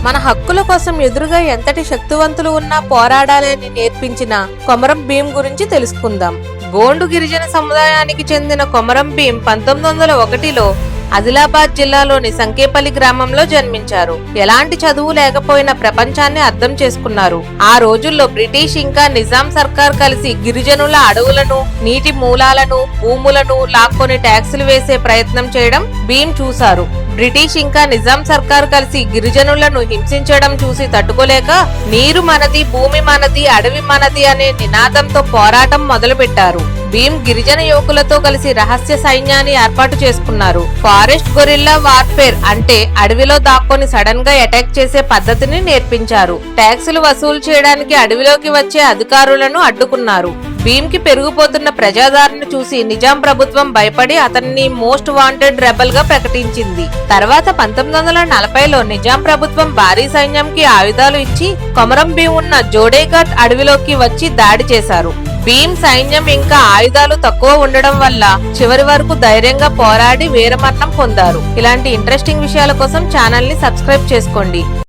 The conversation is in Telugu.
మన హక్కుల కోసం ఎదురుగా ఎంతటి శక్తివంతులు ఉన్నా పోరాడాలని నేర్పించిన కొమరం భీం గురించి తెలుసుకుందాం. గోండు గిరిజన సముదాయానికి చెందిన కొమరం భీం 1901లో ఆదిలాబాద్ జిల్లాలోని సంకేపల్లి గ్రామంలో జన్మించారు. ఎలాంటి చదువు లేకపోయినా ప్రపంచాన్ని అర్థం చేసుకున్నారు. ఆ రోజుల్లో బ్రిటిష్ ఇంకా నిజాం సర్కార్ కలిసి గిరిజనుల అడవులను, నీటి మూలాలను, భూములను లాక్కొని ట్యాక్సులు వేసే ప్రయత్నం చేయడం భీం చూశారు. బ్రిటిష్ ఇంకా నిజాం సర్కార్ కలిసి గిరిజనులను హింసించడం చూసి తట్టుకోలేక నీరు మనది, భూమి మనది, అడవి మనది అనే నినాదంతో పోరాటం మొదలుపెట్టారు. భీం గిరిజన యువకులతో కలిసి రహస్య సైన్యాన్ని ఏర్పాటు చేసుకున్నారు. ఫారెస్ట్ గొరిల్లా వార్ఫేర్ అంటే అడవిలో దాక్కొని సడన్ గా అటాక్ చేసే పద్ధతిని నేర్పించారు. ట్యాక్సులు వసూలు చేయడానికి అడవిలోకి వచ్చే అధికారులను అడ్డుకున్నారు. భీం కి పెరిగిపోతున్న ప్రజాదరణ చూసి నిజాం ప్రభుత్వం భయపడి అతన్ని మోస్ట్ వాంటెడ్ రెబల్ గా ప్రకటించింది. తర్వాత 1940లో నిజాం ప్రభుత్వం భారీ సైన్యంకి ఆయుధాలు ఇచ్చి కొమరం భీం ఉన్న జోడేఘాట్ అడవిలోకి వచ్చి దాడి చేశారు. భీం సైన్యం ఇంకా ఆయుధాలు తక్కువ ఉండడం వల్ల చివరి వరకు ధైర్యంగా పోరాడి వీరమరణం పొందారు. ఇలాంటి ఇంట్రెస్టింగ్ విషయాల కోసం ఛానల్ ని సబ్స్క్రైబ్ చేసుకోండి.